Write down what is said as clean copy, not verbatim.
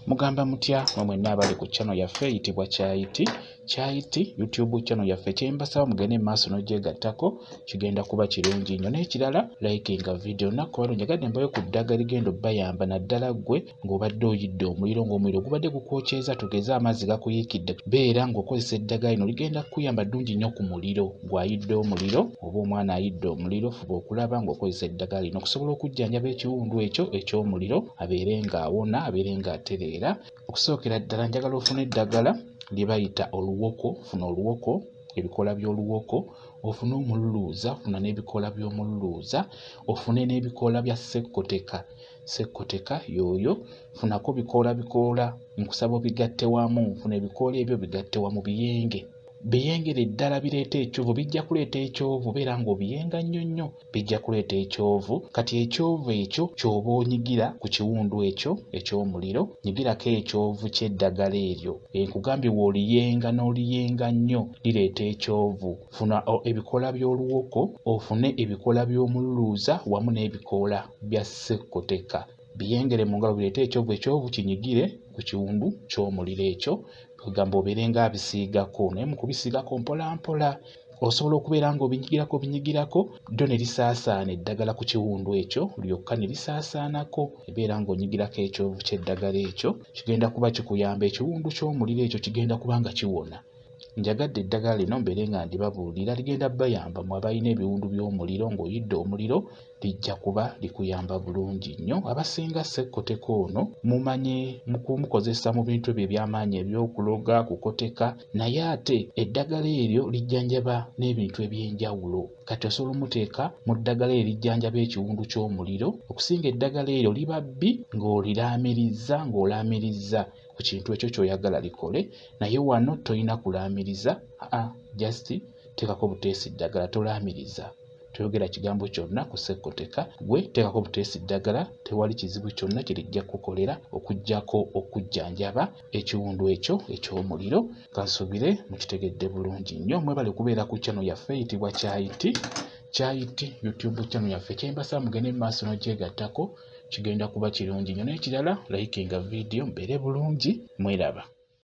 Mugamba mutya mwenna abali ku channel yaffe eyitibwa Kyayiti YouTube channel yaffe. Kyembasaba mugende maaso n'ogyegattako kigenda kuba kirungi nnyo. N'ekirala likinga video nakku balo njagadde mbayo ku ddagala ligenda obbayamba naddala ggwe ng'obadde oyidde omuliro ng'omuliro gubadde gukwokyeza tugeze amazzi gakuyiikidde beera ng'okozesa eddagala lino ligenda kukuyamba ddungi nnyo ku muliro gw'ayidde omuliro oba omwana ayidde omuliro fuba okulaba ng'okozesa eddagala lino okusobola okujjanjaba ekiwundu ekyo eky'omuliro abeere ng'awona abeere ng'atereera. Okusookera ddala njagala ofune eddagala lye bayita oluwoko. Funa oluwoko, ebikola by'oluwoko, ofune omululuuza, ofuna n'ebikola by'omululuuza, ofune n'ebikoola bya sekkoteka yooyo, funako bikoola nkusaba obigatte wamu, funa ebikoola ebyo bigatte wamu biyengere ddala bireeta ekyovu. Bijja kuleeta ekyovu beera ng'obiyenga nnyo bijja kuleeta ekyovu. Kati ekyovu ekyo ky'oba onyigira ku kiwundu ekyo eky'omuliro, nyigirako ekyovu ky'eddagala eryo. Nkugambye w'oliyenga n'oliyenga nnyo lireeta ekyovu. Funa ebikoola by'oluwoko, ofune ebikoola by'omululuuza wamu n'ebikoola bya sekkoteka. Biyengere mu ngalo bireete ekyovu. Ekyovu kinyigire ku kiwundu ky'omuliro ekyo. Kugamba obeere ng'abisiigako naye mu kubisiigako mpola mpola osobola okubeera ng'obinyigirako ddyo ne lisaasaana eddagala ku kiwundu ekyo lyokka ne lisaasaanako. Ebeera ng'onyigirako ekyovu ky'eddagala ekyo kigenda kuba kikuyamba ekiwundu ky'omuliro ekyo kigenda kuba nga kiwona. Njagadde eddagala lino mbeere nga ndibabuulira ligenda bayamba mu abalina ebiwundu by'omuliro ng'oyidde omuliro lijja kuba likuyamba bulungi nnyo. Abasinga sekkoteka ono mumanye mu kumukozesa mu bintu ebyo eby'amaanyi eby'okuloga kukoteka, naye ate eddagala eryo lijjanjaba n'ebintu eby'enjawulo. Kati osobola omuteeka mu ddagala eryo lijjanjaba ekiwundu ky'omuliro. Okusinga eddagala eryo liba bbi ng'olaamirizza ku kintu ekyo ky'oyagala likole, naye wano tolina kulaamiriza, just teekako buteesi ddagala tolaamiriza. Toyogera kigambo kyonna ku sekkoteka, gwe teekako buteesi ddagala, tewali kizibu kyonna kirijja kukolera okuggyako okujjanjaba ekiwundu ekyo eky'omuliro. Kansubire mukitegedde bulungi nnyo. Mwebale kubeera ku channel yaffe eyitibwa Kyayiti YouTube channel yaffe. Kyembasaba mugende mu maaso n'ogyegattako kigenda kuba kirungi nnyo. N'ekirala likinga video mbeere bulungi. Mweraba.